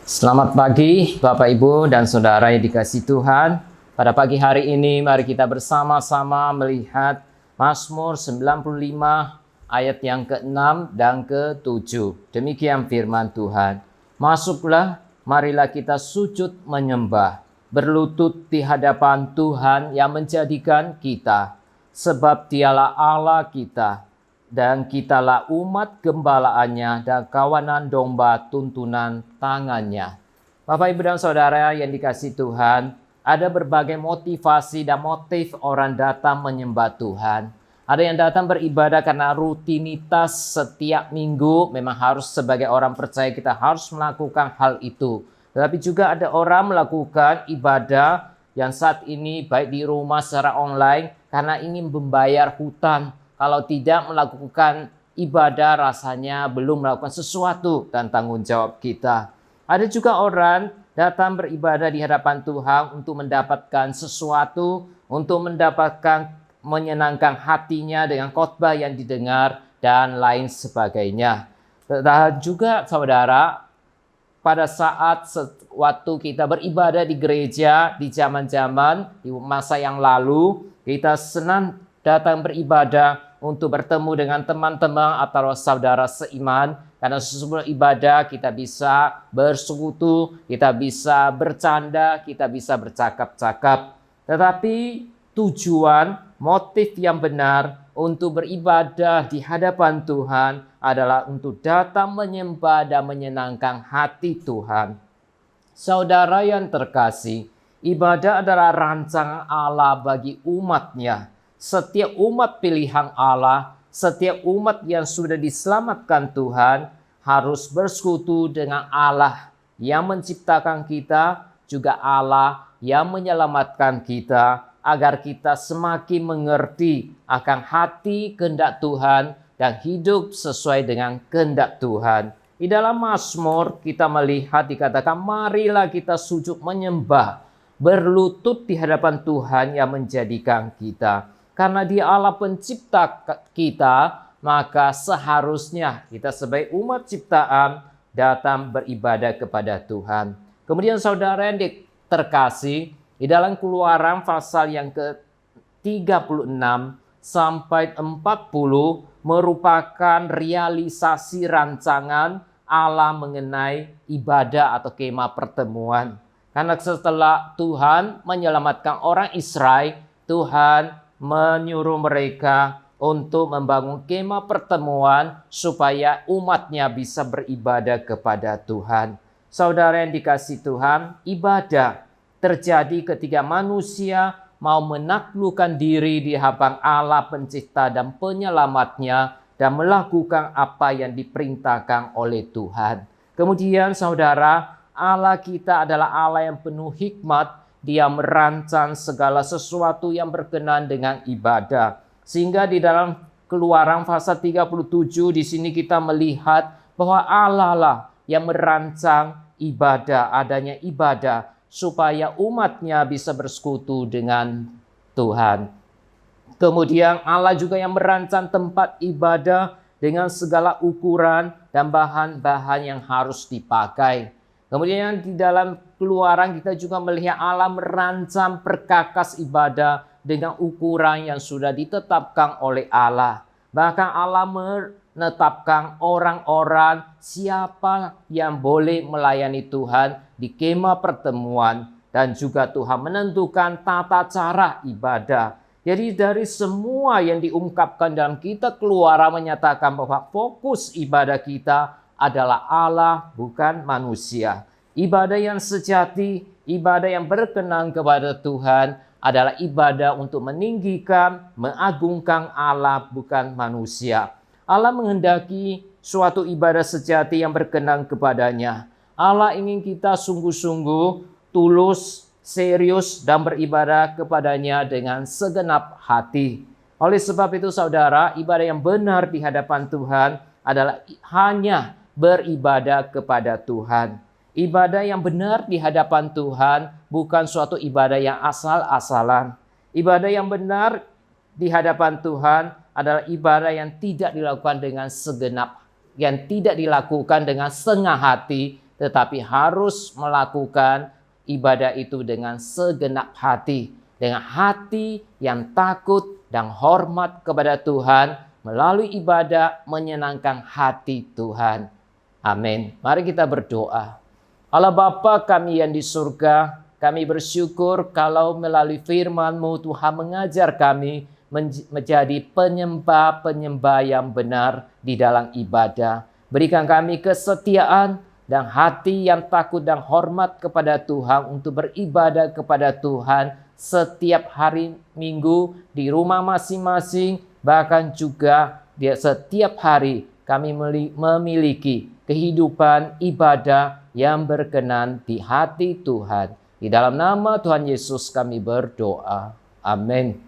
Selamat pagi Bapak Ibu dan Saudara yang dikasihi Tuhan. Pada pagi hari ini mari kita bersama-sama melihat Mazmur 95 ayat yang ke-6 dan ke-7. Demikian firman Tuhan. Masuklah, marilah kita sujud menyembah, berlutut di hadapan Tuhan yang menjadikan kita. Sebab Dialah Allah kita, dan kitalah umat gembalaannya dan kawanan domba tuntunan tangannya. Bapak, Ibu, dan Saudara yang dikasihi Tuhan, ada berbagai motivasi dan motif orang datang menyembah Tuhan. Ada yang datang beribadah karena rutinitas setiap minggu, memang harus sebagai orang percaya kita harus melakukan hal itu. Tetapi juga ada orang melakukan ibadah yang saat ini baik di rumah secara online karena ingin membayar hutang. Kalau tidak melakukan ibadah, rasanya belum melakukan sesuatu dan tanggung jawab kita. Ada juga orang datang beribadah di hadapan Tuhan untuk mendapatkan sesuatu, untuk mendapatkan menyenangkan hatinya dengan khotbah yang didengar dan lain sebagainya. Dan juga saudara, pada saat waktu kita beribadah di gereja di zaman-zaman di masa yang lalu, kita senang datang beribadah untuk bertemu dengan teman-teman atau saudara seiman. Karena sesudah ibadah kita bisa bersekutu, kita bisa bercanda, kita bisa bercakap-cakap. Tetapi tujuan, motif yang benar untuk beribadah di hadapan Tuhan adalah untuk datang menyembah dan menyenangkan hati Tuhan. Saudara yang terkasih, ibadah adalah rancangan Allah bagi umatnya. Setiap umat pilihan Allah, setiap umat yang sudah diselamatkan Tuhan harus bersekutu dengan Allah yang menciptakan kita, juga Allah yang menyelamatkan kita, agar kita semakin mengerti akan hati kehendak Tuhan dan hidup sesuai dengan kehendak Tuhan. Di dalam Mazmur kita melihat dikatakan, marilah kita sujud menyembah, berlutut di hadapan Tuhan yang menjadikan kita. Karena Dia Allah pencipta kita, maka seharusnya kita sebagai umat ciptaan datang beribadah kepada Tuhan. Kemudian saudara yang terkasih, di dalam Keluaran pasal yang ke-36 sampai 40 merupakan realisasi rancangan Allah mengenai ibadah atau kemah pertemuan. Karena setelah Tuhan menyelamatkan orang Israel, Tuhan menyuruh mereka untuk membangun kemah pertemuan supaya umatnya bisa beribadah kepada Tuhan. Saudara yang dikasihi Tuhan, ibadah terjadi ketika manusia mau menaklukkan diri di hadapan Allah pencipta dan penyelamatnya dan melakukan apa yang diperintahkan oleh Tuhan. Kemudian saudara, Allah kita adalah Allah yang penuh hikmat. Dia merancang segala sesuatu yang berkenan dengan ibadah. Sehingga di dalam Keluaran pasal 37 di sini kita melihat bahwa Allah lah yang merancang ibadah, adanya ibadah supaya umatnya bisa bersekutu dengan Tuhan. Kemudian Allah juga yang merancang tempat ibadah dengan segala ukuran dan bahan-bahan yang harus dipakai. Kemudian di dalam Keluaran kita juga melihat Allah merancang perkakas ibadah dengan ukuran yang sudah ditetapkan oleh Allah. Bahkan Allah menetapkan orang-orang siapa yang boleh melayani Tuhan di kemah pertemuan. Dan juga Tuhan menentukan tata cara ibadah. Jadi dari semua yang diungkapkan dalam kitab Keluaran menyatakan bahwa fokus ibadah kita adalah Allah, bukan manusia. Ibadah yang sejati, ibadah yang berkenan kepada Tuhan adalah ibadah untuk meninggikan, mengagungkan Allah, bukan manusia. Allah menghendaki suatu ibadah sejati yang berkenan kepadanya. Allah ingin kita sungguh-sungguh, tulus, serius, dan beribadah kepadanya dengan segenap hati. Oleh sebab itu saudara, ibadah yang benar di hadapan Tuhan adalah hanya beribadah kepada Tuhan. Ibadah yang benar di hadapan Tuhan bukan suatu ibadah yang asal-asalan. Ibadah yang benar di hadapan Tuhan adalah ibadah yang tidak dilakukan dengan segenap, yang tidak dilakukan dengan setengah hati, tetapi harus melakukan ibadah itu dengan segenap hati, dengan hati yang takut dan hormat kepada Tuhan. Melalui ibadah menyenangkan hati Tuhan. Amin. Mari kita berdoa. Allah Bapa kami yang di surga, kami bersyukur kalau melalui firman-Mu Tuhan mengajar kami menjadi penyembah-penyembah yang benar di dalam ibadah. Berikan kami kesetiaan dan hati yang takut dan hormat kepada Tuhan untuk beribadah kepada Tuhan setiap hari Minggu di rumah masing-masing, bahkan juga di setiap hari kami memiliki kehidupan ibadah yang berkenan di hati Tuhan. Di dalam nama Tuhan Yesus kami berdoa. Amin.